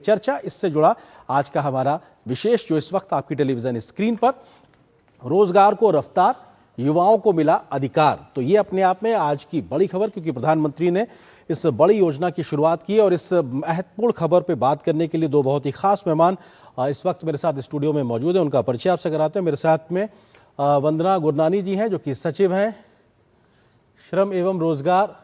चर्चा इससे जुड़ा आज का हमारा विशेष जो इस वक्त आपकी टेलीविजन स्क्रीन पर, रोजगार को रफ्तार, युवाओं को मिला अधिकार। तो ये अपने आप में आज की बड़ी खबर, क्योंकि प्रधानमंत्री ने इस बड़ी योजना की शुरुआत की और इस महत्वपूर्ण खबर पे बात करने के लिए दो बहुत ही खास मेहमान इस वक्त मेरे साथ स्टूडियो में मौजूद हैं। उनका परिचय आपसे कराते हैं। मेरे साथ में वंदना गुरनानी जी हैं, जो कि सचिव हैं श्रम एवं रोजगार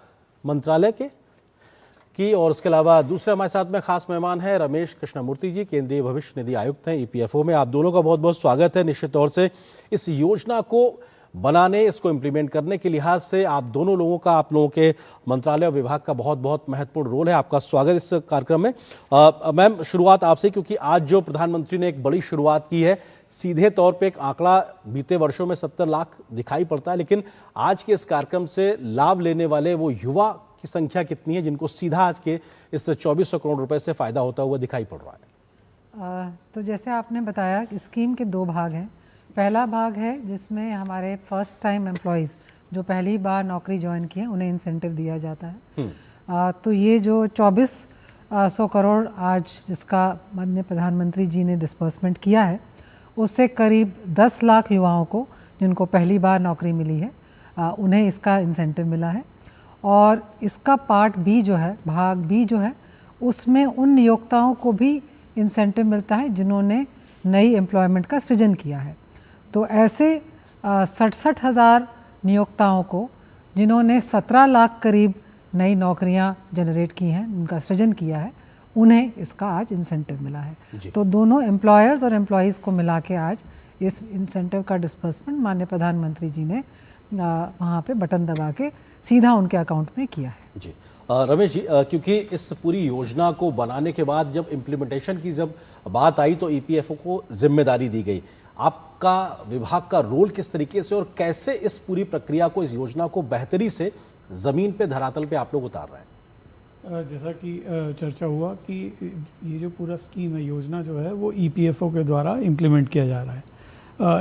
मंत्रालय की, और उसके अलावा दूसरे हमारे साथ में खास मेहमान हैं रमेश कृष्णमूर्ति जी, केंद्रीय भविष्य निधि आयुक्त हैं ईपीएफओ में। आप दोनों का बहुत बहुत स्वागत है। निश्चित तौर से इस योजना को बनाने, इसको इम्प्लीमेंट करने के लिहाज से आप दोनों लोगों का, आप लोगों के मंत्रालय और विभाग का बहुत बहुत महत्वपूर्ण रोल है। आपका स्वागत इस कार्यक्रम में। मैम, शुरुआत आपसे, क्योंकि आज जो प्रधानमंत्री ने एक बड़ी शुरुआत की है, सीधे तौर पे एक आंकड़ा बीते वर्षों में 70 लाख दिखाई पड़ता है, लेकिन आज के इस कार्यक्रम से लाभ लेने वाले वो युवा की संख्या कितनी है जिनको सीधा आज के इस 2400 करोड़ रुपए से फायदा होता हुआ दिखाई पड़ रहा है? तो जैसे आपने बताया, स्कीम के दो भाग हैं। पहला भाग है जिसमें हमारे फर्स्ट टाइम एम्प्लॉयज़ जो पहली बार नौकरी ज्वाइन की है, उन्हें इंसेंटिव दिया जाता है। तो ये जो 2400 करोड़ आज जिसका माननीय प्रधानमंत्री जी ने डिस्बर्समेंट किया है, उससे करीब 10 लाख युवाओं को जिनको पहली बार नौकरी मिली है, उन्हें इसका इंसेंटिव मिला है। और इसका पार्ट बी जो है, भाग बी जो है, उसमें उन नियोक्ताओं को भी इंसेंटिव मिलता है जिन्होंने नई एम्प्लॉयमेंट का सृजन किया है। तो ऐसे 67,000 नियोक्ताओं को जिन्होंने 17 लाख करीब नई नौकरियां जनरेट की हैं, उनका सृजन किया है, उन्हें इसका आज इंसेंटिव मिला है। तो दोनों एम्प्लॉयर्स और एम्प्लॉयज़ को मिला के आज इस इंसेंटिव का डिस्बर्समेंट माननीय प्रधानमंत्री जी ने वहाँ पे बटन दबा के सीधा उनके अकाउंट में किया है। जी रमेश जी, क्योंकि इस पूरी योजना को बनाने के बाद जब इम्प्लीमेंटेशन की जब बात आई तो ईपीएफओ को जिम्मेदारी दी गई। आपका विभाग का रोल किस तरीके से और कैसे इस पूरी प्रक्रिया को, इस योजना को बेहतरी से ज़मीन पे, धरातल पे आप लोग उतार रहे हैं? जैसा कि चर्चा हुआ कि ये जो पूरा स्कीम है, योजना जो है, वो ईपीएफओ के द्वारा इम्प्लीमेंट किया जा रहा है।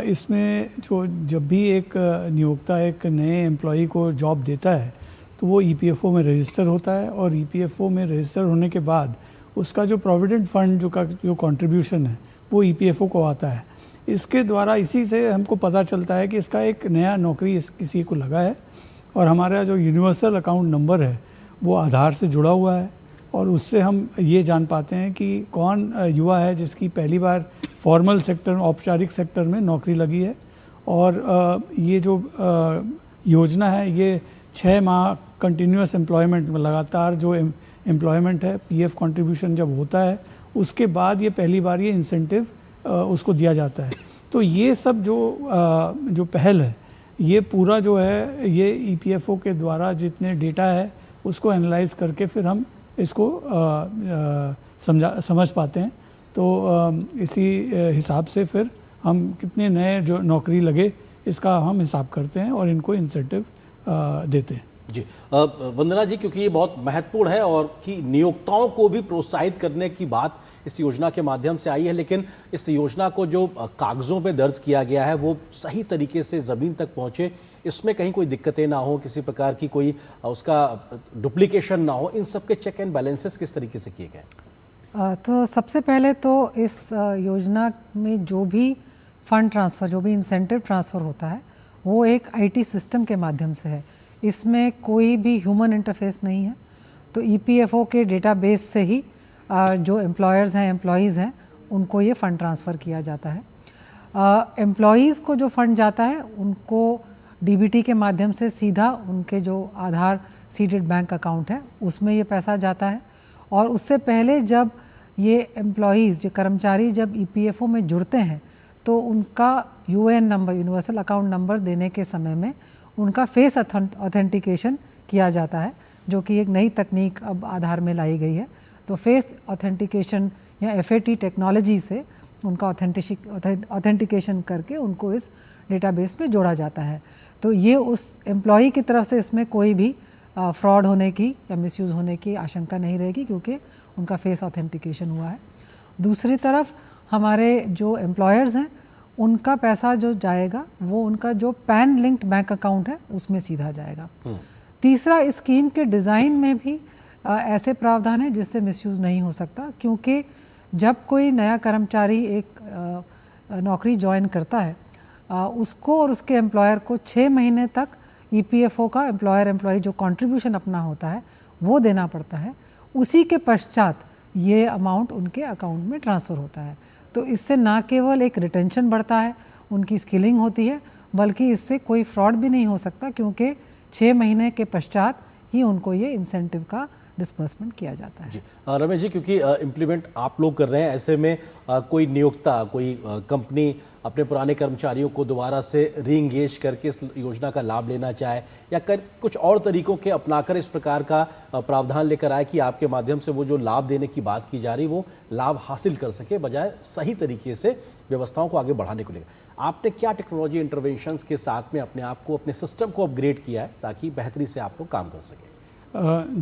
इसमें जो जब भी एक नियोक्ता एक नए एम्प्लॉई को जॉब देता है तो वो ईपीएफओ में रजिस्टर होता है, और ईपीएफओ में रजिस्टर होने के बाद उसका जो प्रोविडेंट फंड जो कंट्रीब्यूशन है वो ईपीएफओ को आता है। इसके द्वारा, इसी से हमको पता चलता है कि इसका एक नया नौकरी किसी को लगा है, और हमारा जो यूनिवर्सल अकाउंट नंबर है वो आधार से जुड़ा हुआ है, और उससे हम ये जान पाते हैं कि कौन युवा है जिसकी पहली बार फॉर्मल सेक्टर, औपचारिक सेक्टर में नौकरी लगी है। और ये जो योजना है, ये 6 माह कंटिन्यूस एम्प्लॉयमेंट में लगातार जो एम्प्लॉयमेंट है, पीएफ कंट्रीब्यूशन जब होता है, उसके बाद ये पहली बार ये इंसेंटिव उसको दिया जाता है। तो ये सब जो पहल है, ये पूरा जो है, ये ईपीएफओ के द्वारा जितने डेटा है उसको एनालाइज करके फिर हम इसको समझ पाते हैं। तो इसी हिसाब से फिर हम कितने नए जो नौकरी लगे इसका हम हिसाब करते हैं और इनको इंसेंटिव देते हैं। जी वंदना जी, क्योंकि ये बहुत महत्वपूर्ण है और कि नियोक्ताओं को भी प्रोत्साहित करने की बात इस योजना के माध्यम से आई है, लेकिन इस योजना को जो कागज़ों पे दर्ज किया गया है वो सही तरीके से ज़मीन तक पहुँचे, इसमें कहीं कोई दिक्कतें ना हो, किसी प्रकार की कोई उसका डुप्लीकेशन ना हो, इन सब के चेक एंड बैलेंसेस किस तरीके से किए गए? तो सबसे पहले तो इस योजना में जो भी फंड ट्रांसफ़र, जो भी इंसेंटिव ट्रांसफ़र होता है, वो एक आईटी सिस्टम के माध्यम से है। इसमें कोई भी ह्यूमन इंटरफेस नहीं है। तो ईपीएफओ के डेटाबेस से ही जो एम्प्लॉयर्स हैं, एम्प्लॉयज़ हैं, उनको ये फ़ंड ट्रांसफ़र किया जाता है। एम्प्लॉयज़ को जो फ़ंड जाता है उनको डीबीटी के माध्यम से सीधा उनके जो आधार सीडेड बैंक अकाउंट है उसमें ये पैसा जाता है। और उससे पहले जब ये एम्प्लॉयज़, जो कर्मचारी जब ईपीएफओ में जुड़ते हैं, तो उनका UAN number, universal account number देने के समय में उनका फेस ऑथेंटिकेशन किया जाता है, जो कि एक नई तकनीक अब आधार में लाई गई है। तो फेस ऑथेंटिकेशन या एफएटी टेक्नोलॉजी से उनका ऑथेंटिकेशन करके उनको इस डेटाबेस में जोड़ा जाता है। तो ये उस एम्प्लॉई की तरफ से इसमें कोई भी फ्रॉड होने की या मिसयूज़ होने की आशंका नहीं रहेगी, क्योंकि उनका फेस ऑथेंटिकेशन हुआ है। दूसरी तरफ हमारे जो एम्प्लॉयर्स हैं, उनका पैसा जो जाएगा वो उनका जो पैन लिंक्ड बैंक अकाउंट है उसमें सीधा जाएगा। तीसरा, स्कीम के डिज़ाइन में भी ऐसे प्रावधान है जिससे मिसयूज़ नहीं हो सकता, क्योंकि जब कोई नया कर्मचारी एक नौकरी ज्वाइन करता है, उसको और उसके एम्प्लॉयर को 6 महीने तक ईपीएफओ का एम्प्लॉयर एम्प्लॉई जो कंट्रीब्यूशन अपना होता है वो देना पड़ता है। उसी के पश्चात ये अमाउंट उनके अकाउंट में ट्रांसफ़र होता है। तो इससे ना केवल एक रिटेंशन बढ़ता है, उनकी स्किलिंग होती है, बल्कि इससे कोई फ्रॉड भी नहीं हो सकता, क्योंकि 6 महीने के पश्चात ही उनको ये इंसेंटिव का डिस्बर्समेंट किया जाता है। जी रमेश जी, क्योंकि इम्प्लीमेंट आप लोग कर रहे हैं, ऐसे में कोई नियोक्ता, कोई कंपनी अपने पुराने कर्मचारियों को दोबारा से री इंगेज करके इस योजना का लाभ लेना चाहे या कुछ और तरीकों के अपनाकर इस प्रकार का प्रावधान लेकर आए कि आपके माध्यम से वो जो लाभ देने की बात की जा रही वो लाभ हासिल कर सके, बजाय सही तरीके से व्यवस्थाओं को आगे बढ़ाने को लेकर आपने क्या टेक्नोलॉजी इंटरवेंशंस के साथ में अपने आप को, अपने सिस्टम को अपग्रेड किया है ताकि बेहतरी से आप लोग काम कर सकें?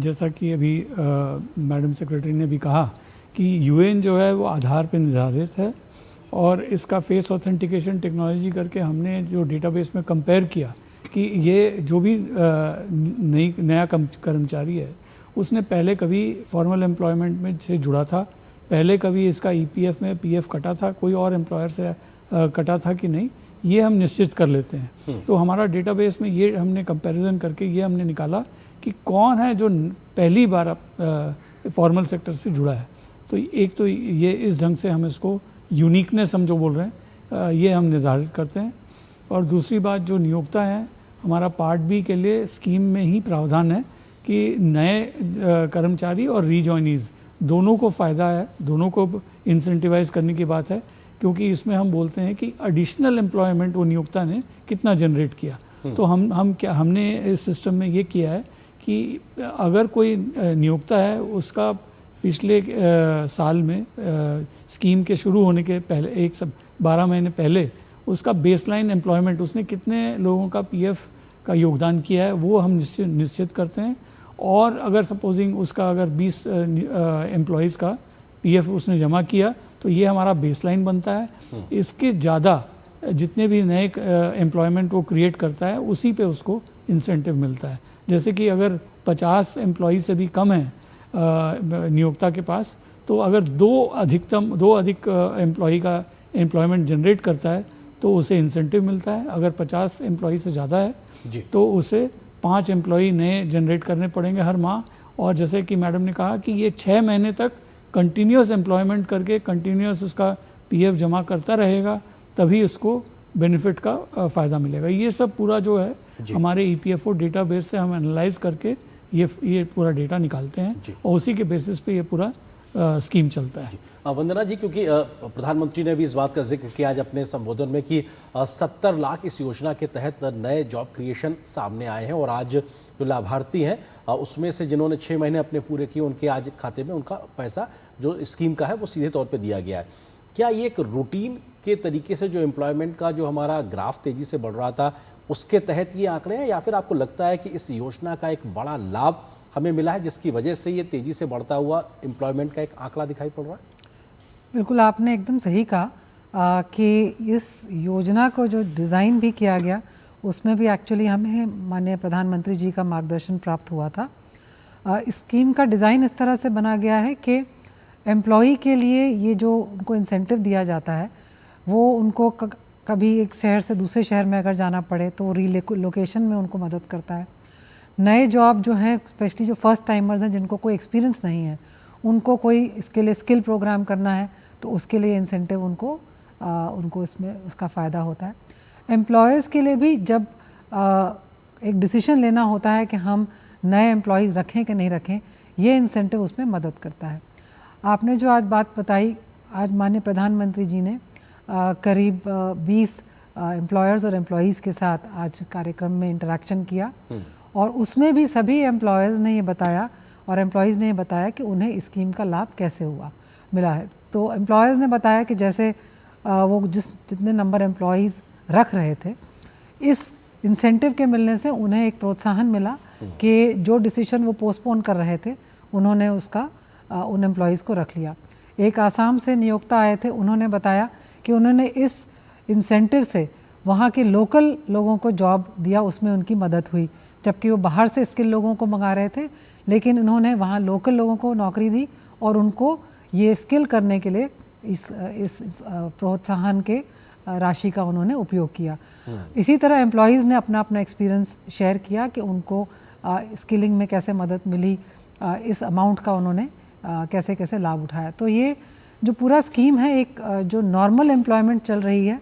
जैसा कि अभी मैडम सेक्रेटरी ने भी कहा कि यूएएन जो है वो आधार पर निर्धारित है और इसका फेस ऑथेंटिकेशन टेक्नोलॉजी करके हमने जो डेटाबेस में कंपेयर किया कि ये जो भी नया कर्मचारी है उसने पहले कभी फॉर्मल एम्प्लॉयमेंट में से जुड़ा था, पहले कभी इसका ईपीएफ में पीएफ कटा था, कोई और एम्प्लॉयर से कटा था कि नहीं, ये हम निश्चित कर लेते हैं। तो हमारा डेटाबेस में ये हमने कंपैरिजन करके ये हमने निकाला कि कौन है जो पहली बार फॉर्मल सेक्टर से जुड़ा है। तो एक तो ये इस ढंग से हम इसको यूनिकनेस हम जो बोल रहे हैं ये हम निर्धारित करते हैं। और दूसरी बात, जो नियोक्ता है, हमारा पार्ट बी के लिए स्कीम में ही प्रावधान है कि नए कर्मचारी और रीजॉइनीज़ दोनों को फ़ायदा है, दोनों को इंसेंटिवाइज करने की बात है, क्योंकि इसमें हम बोलते हैं कि एडिशनल एम्प्लॉयमेंट वो नियोक्ता ने कितना जनरेट किया। तो हमने इस सिस्टम में ये किया है कि अगर कोई नियोक्ता है, उसका पिछले साल में स्कीम के शुरू होने के पहले 12 महीने पहले उसका बेसलाइन एम्प्लॉयमेंट, उसने कितने लोगों का पीएफ का योगदान किया है वो हम निश्चित करते हैं। और अगर सपोजिंग उसका अगर 20 एम्प्लॉयज़ का पीएफ उसने जमा किया तो ये हमारा बेसलाइन बनता है। इसके ज़्यादा जितने भी नए एम्प्लॉयमेंट वो क्रिएट करता है उसी पे उसको इंसेंटिव मिलता है। जैसे कि अगर 50 एम्प्लॉई से भी कम है नियोक्ता के पास, तो अगर दो अधिक एम्प्लॉई का एम्प्लॉयमेंट जनरेट करता है तो उसे इंसेंटिव मिलता है। अगर 50 एम्प्लॉई से ज़्यादा है तो उसे 5 एम्प्लॉई नए जनरेट करने पड़ेंगे हर माह। और जैसे कि मैडम ने कहा कि ये 6 महीने तक कंटिन्यूस एम्प्लॉयमेंट करके कंटिन्यूस उसका पीएफ जमा करता रहेगा, तभी उसको बेनिफिट का फ़ायदा मिलेगा। ये सब पूरा जो है हमारे ईपीएफओ डेटाबेस से हम एनालाइज करके ये पूरा डेटा निकालते हैं और उसी के बेसिस पे ये पूरा स्कीम चलता है। वंदना जी, क्योंकि प्रधानमंत्री ने भी इस बात का जिक्र किया आज अपने संबोधन में कि 70 लाख इस योजना के तहत नए जॉब क्रिएशन सामने आए हैं और आज जो लाभार्थी हैं उसमें से जिन्होंने 6 महीने अपने पूरे किए उनके आज खाते में उनका पैसा जो स्कीम का है वो सीधे तौर पे दिया गया है। क्या ये एक रूटीन के तरीके से जो एम्प्लॉयमेंट का जो हमारा ग्राफ तेजी से बढ़ रहा था उसके तहत ये आंकड़े हैं, या फिर आपको लगता है कि इस योजना का एक बड़ा लाभ हमें मिला है जिसकी वजह से ये तेजी से बढ़ता हुआ एम्प्लॉयमेंट का एक आंकड़ा दिखाई पड़ रहा है? बिल्कुल, आपने एकदम सही कहा कि इस योजना को जो डिज़ाइन भी किया गया उसमें भी एक्चुअली हमें माननीय प्रधानमंत्री जी का मार्गदर्शन प्राप्त हुआ था। इस स्कीम का डिज़ाइन इस तरह से बना गया है कि एम्प्लॉई के लिए ये जो उनको इंसेंटिव दिया जाता है वो उनको कभी एक शहर से दूसरे शहर में अगर जाना पड़े तो रीलोकेशन में उनको मदद करता है। नए जॉब जो हैं, स्पेशली जो फर्स्ट टाइमर्स हैं जिनको कोई एक्सपीरियंस नहीं है, उनको कोई इसके लिए स्किल प्रोग्राम करना है तो उसके लिए इंसेंटिव उनको इसमें उसका फ़ायदा होता है। एम्प्लॉयज़ के लिए भी जब एक डिसीजन लेना होता है कि हम नए एम्प्लॉयज़ रखें कि नहीं रखें, ये इंसेंटिव उसमें मदद करता है। आपने जो आज बात बताई, आज माननीय प्रधानमंत्री जी ने करीब 20 एम्प्लॉयर्स और एम्प्लॉयज़ के साथ आज कार्यक्रम में इंटरेक्शन किया और उसमें भी सभी एम्प्लॉयर्स ने ये बताया और एम्प्लॉयज़ ने ये बताया कि उन्हें इस स्कीम का लाभ कैसे मिला है। तो एम्प्लॉयर्स ने बताया कि जैसे वो जितने नंबर एम्प्लॉयज़ रख रहे थे, इस इंसेंटिव के मिलने से उन्हें एक प्रोत्साहन मिला कि जो डिसीजन वो पोस्टपोन कर रहे थे उन्होंने उसका उन एम्प्लॉयज़ को रख लिया। एक आसाम से नियोक्ता आए थे, उन्होंने बताया कि उन्होंने इस इंसेंटिव से वहाँ के लोकल लोगों को जॉब दिया, उसमें उनकी मदद हुई, जबकि वो बाहर से स्किल लोगों को मंगा रहे थे, लेकिन उन्होंने वहाँ लोकल लोगों को नौकरी दी और उनको ये स्किल करने के लिए इस प्रोत्साहन के राशि का उन्होंने उपयोग किया। इसी तरह एम्प्लॉयज़ ने अपना अपना एक्सपीरियंस शेयर किया कि उनको स्किलिंग में कैसे मदद मिली, इस अमाउंट का उन्होंने कैसे कैसे लाभ उठाया। तो ये जो पूरा स्कीम है, एक जो नॉर्मल एम्प्लॉयमेंट चल रही है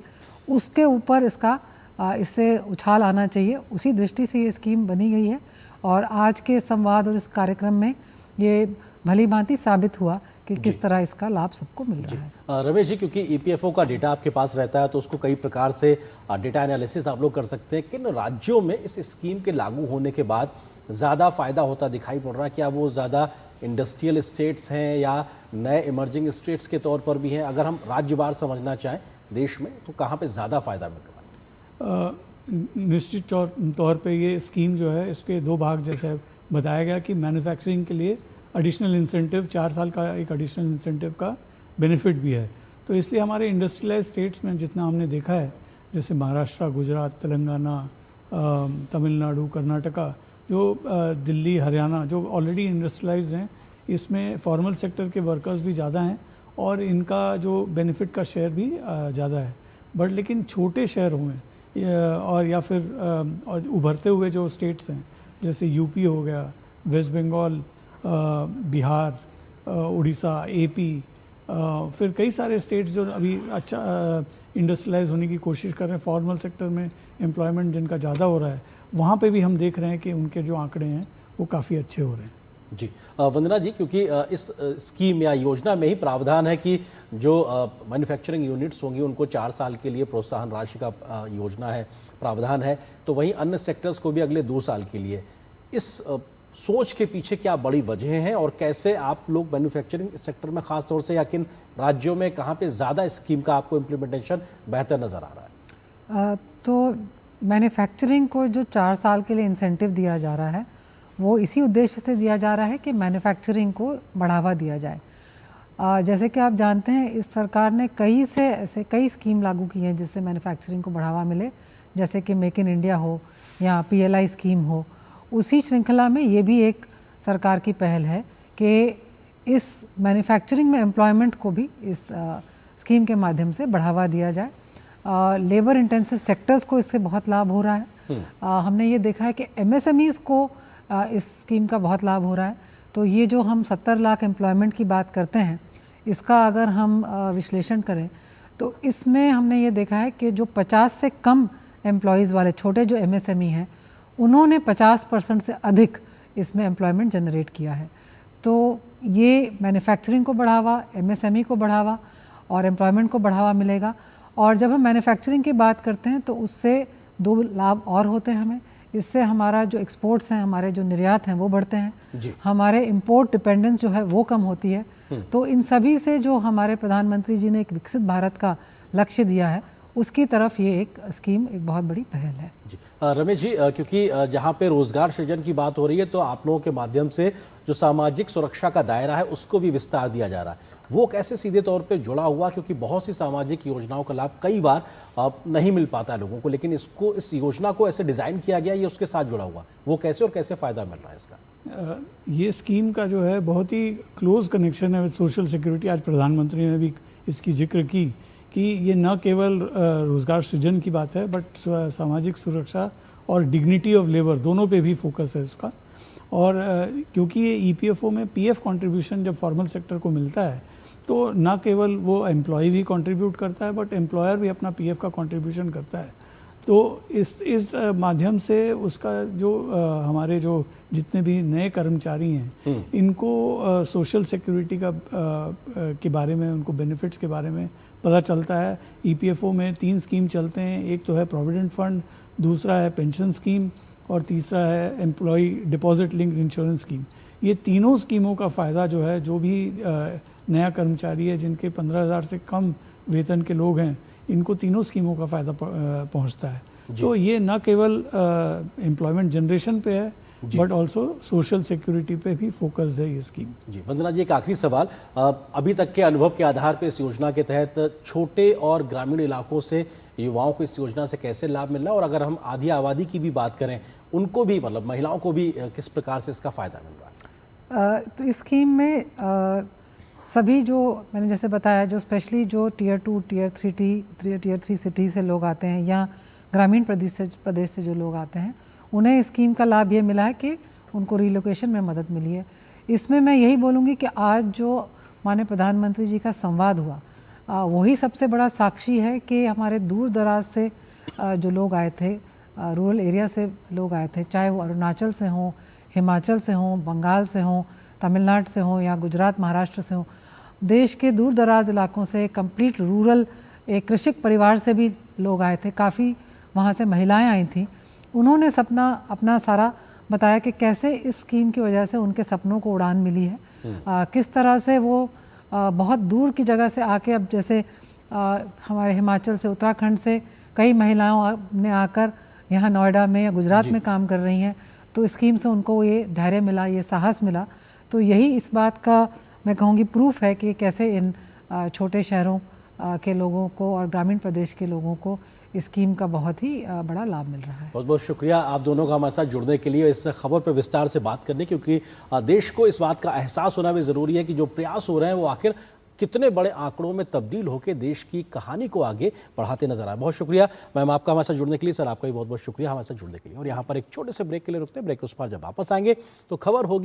उसके ऊपर इससे उछाल आना चाहिए, उसी दृष्टि से ये स्कीम बनी गई है। और आज के संवाद और इस कार्यक्रम में ये भली भांति साबित हुआ कि किस तरह इसका लाभ सबको मिल रहा है। रमेश जी, क्योंकि ईपीएफओ का डेटा आपके पास रहता है तो उसको कई प्रकार से डेटा एनालिसिस आप लोग कर सकते हैं। किन राज्यों में इस स्कीम के लागू होने के बाद ज़्यादा फायदा होता दिखाई पड़ रहा है? क्या वो ज़्यादा इंडस्ट्रियल स्टेट्स हैं या नए इमर्जिंग स्टेट्स के तौर पर भी हैं? अगर हम राज्यवार समझना चाहें देश में तो कहाँ पे ज़्यादा फायदा मिल रहा है? निश्चित तौर पे ये स्कीम जो है, इसके दो भाग जैसे बताया गया कि मैन्युफैक्चरिंग के लिए एडिशनल इंसेंटिव, 4 साल का एक एडिशनल इंसेंटिव का बेनिफिट भी है। तो इसलिए हमारे इंडस्ट्रियलाइज स्टेट्स में जितना हमने देखा है, जैसे महाराष्ट्र, गुजरात, तेलंगाना, तमिलनाडु, कर्नाटका, जो दिल्ली, हरियाणा जो ऑलरेडी इंडस्ट्रियलाइज हैं, इसमें फॉर्मल सेक्टर के वर्कर्स भी ज़्यादा हैं और इनका जो बेनिफिट का शेयर भी ज़्यादा है। बट लेकिन छोटे शहरों में और या फिर और उभरते हुए जो स्टेट्स हैं, जैसे यूपी हो गया, वेस्ट बंगाल, बिहार, उड़ीसा, एपी, फिर कई सारे स्टेट्स जो अभी अच्छा इंडस्ट्रियलाइज होने की कोशिश कर रहे हैं, फॉर्मल सेक्टर में एम्प्लॉयमेंट जिनका ज़्यादा हो रहा है, वहाँ पे भी हम देख रहे हैं कि उनके जो आंकड़े हैं वो काफ़ी अच्छे हो रहे हैं। जी वंदना जी, क्योंकि इस स्कीम या योजना में ही प्रावधान है कि जो मैन्युफैक्चरिंग यूनिट्स होंगी उनको 4 साल के लिए प्रोत्साहन राशि का योजना है, प्रावधान है, तो वहीं अन्य सेक्टर्स को भी अगले 2 साल के लिए। इस सोच के पीछे क्या बड़ी वजह हैं और कैसे आप लोग मैन्युफैक्चरिंग सेक्टर में खास तौर से या किन राज्यों में कहाँ पे ज़्यादा स्कीम का आपको इम्प्लीमेंटेशन बेहतर नज़र आ रहा है? तो मैन्युफैक्चरिंग को जो 4 साल के लिए इंसेंटिव दिया जा रहा है वो इसी उद्देश्य से दिया जा रहा है कि मैन्युफैक्चरिंग को बढ़ावा दिया जाए। जैसे कि आप जानते हैं, इस सरकार ने कई स्कीम लागू की हैं जिससे मैन्युफैक्चरिंग को बढ़ावा मिले, जैसे कि मेक इन इंडिया हो या PLI स्कीम हो। उसी श्रृंखला में ये भी एक सरकार की पहल है कि इस मैन्युफैक्चरिंग में एम्प्लॉयमेंट को भी इस स्कीम के माध्यम से बढ़ावा दिया जाए। लेबर इंटेंसिव सेक्टर्स को इससे बहुत लाभ हो रहा है। हमने ये देखा है कि MSMEs को इस स्कीम का बहुत लाभ हो रहा है। तो ये जो हम 70 लाख एम्प्लॉयमेंट की बात करते हैं, इसका अगर हम विश्लेषण करें तो इसमें हमने ये देखा है कि जो 50 से कम एम्प्लॉयज़ वाले छोटे जो MSME हैं, उन्होंने 50% से अधिक इसमें एम्प्लॉयमेंट जनरेट किया है। तो ये मैन्युफैक्चरिंग को बढ़ावा, MSME को बढ़ावा और एम्प्लॉयमेंट को बढ़ावा मिलेगा। और जब हम मैन्युफैक्चरिंग की बात करते हैं तो उससे 2 लाभ और होते हैं हमें। इससे हमारा जो एक्सपोर्ट्स हैं, हमारे जो निर्यात हैं वो बढ़ते हैं, हमारे इंपोर्ट डिपेंडेंस जो है वो कम होती है। तो इन सभी से जो हमारे प्रधानमंत्री जी ने एक विकसित भारत का लक्ष्य दिया है, उसकी तरफ ये एक स्कीम एक बहुत बड़ी पहल है। जी रमेश जी, क्योंकि जहाँ पे रोजगार सृजन की बात हो रही है तो आप लोगों के माध्यम से जो सामाजिक सुरक्षा का दायरा है उसको भी विस्तार दिया जा रहा है, वो कैसे सीधे तौर पे जुड़ा हुआ? क्योंकि बहुत सी सामाजिक योजनाओं का लाभ कई बार नहीं मिल पाता है लोगों को, लेकिन इस योजना को ऐसे डिज़ाइन किया गया, ये उसके साथ जुड़ा हुआ, वो कैसे और कैसे फ़ायदा मिल रहा है इसका? ये स्कीम का जो है बहुत ही क्लोज कनेक्शन है विद सोशल सिक्योरिटी। आज प्रधानमंत्री ने भी इसकी जिक्र की कि ये न केवल रोज़गार सृजन की बात है, बट सामाजिक सुरक्षा और डिग्निटी ऑफ लेबर दोनों पे भी फोकस है इसका। और क्योंकि ये EPFO में PF कंट्रीब्यूशन जब फॉर्मल सेक्टर को मिलता है तो ना केवल वो एम्प्लॉय भी कंट्रीब्यूट करता है, बट एम्प्लॉयर भी अपना PF का कंट्रीब्यूशन करता है। तो इस माध्यम से उसका जो हमारे जो जितने भी नए कर्मचारी हैं, इनको सोशल सिक्योरिटी का के बारे में, उनको बेनिफिट्स के बारे में पता चलता है। EPFO में 3 स्कीम चलते हैं, एक तो है प्रोविडेंट फंड, दूसरा है पेंशन स्कीम और तीसरा है employ deposit linked insurance scheme. ये तीनों स्कीमों का फ़ायदा जो है, जो भी नया कर्मचारी है जिनके 15,000 से कम वेतन के लोग हैं, इनको तीनों स्कीमों का फ़ायदा पहुंचता है। तो ये न केवल एम्प्लॉयमेंट जनरेशन पे है, बट ऑल्सो सोशल सिक्योरिटी पे भी फोकस है ये स्कीम। जी वंदना जी, एक आखिरी सवाल, अभी तक के अनुभव के आधार पर इस योजना के तहत छोटे और ग्रामीण इलाकों से युवाओं को इस योजना से कैसे लाभ मिल रहा है, और अगर हम आधी आबादी की भी बात करें उनको भी, मतलब महिलाओं को भी किस प्रकार से इसका फ़ायदा मिल रहा है? तो इस स्कीम में सभी जो मैंने जैसे बताया, जो स्पेशली जो टियर 2 टियर 3 सिटी से लोग आते हैं या ग्रामीण प्रदेश से जो लोग आते हैं, उन्हें इस स्कीम का लाभ ये मिला है कि उनको रिलोकेशन में मदद मिली है। इसमें मैं यही बोलूँगी कि आज जो माननीय प्रधानमंत्री जी का संवाद हुआ, वही सबसे बड़ा साक्षी है कि हमारे दूर दराज से जो लोग आए थे, रूरल एरिया से लोग आए थे, चाहे वो अरुणाचल से हों, हिमाचल से हों, बंगाल से हों, तमिलनाडु से हों या गुजरात महाराष्ट्र से हों, देश के दूर दराज इलाकों से कंप्लीट रूरल एक कृषक परिवार से भी लोग आए थे, काफ़ी वहाँ से महिलाएं आई थीं। उन्होंने सपना अपना सारा बताया कि कैसे इस स्कीम की वजह से उनके सपनों को उड़ान मिली है, किस तरह से वो बहुत दूर की जगह से आके, अब जैसे हमारे हिमाचल से, उत्तराखंड से कई महिलाओं ने आकर यहाँ नोएडा में या गुजरात में काम कर रही हैं, तो इस स्कीम से उनको ये धैर्य मिला, ये साहस मिला। तो यही इस बात का मैं कहूँगी प्रूफ है कि कैसे इन छोटे शहरों के लोगों को और ग्रामीण प्रदेश के लोगों को इस स्कीम का बहुत ही बड़ा लाभ मिल रहा है। बहुत बहुत शुक्रिया आप दोनों का हमारे साथ जुड़ने के लिए, इस खबर पर विस्तार से बात करने, क्योंकि देश को इस बात का एहसास होना भी ज़रूरी है कि जो प्रयास हो रहे हैं वो आखिर कितने बड़े आंकड़ों में तब्दील होकर देश की कहानी को आगे बढ़ाते नजर आए। बहुत शुक्रिया मैम आपका हमारे साथ जुड़ने के लिए। सर आपका भी बहुत बहुत शुक्रिया हमारे साथ जुड़ने के लिए। और यहाँ पर एक छोटे से ब्रेक के लिए रुकते हैं। ब्रेक के उस पर जब वापस आएंगे तो खबर होगी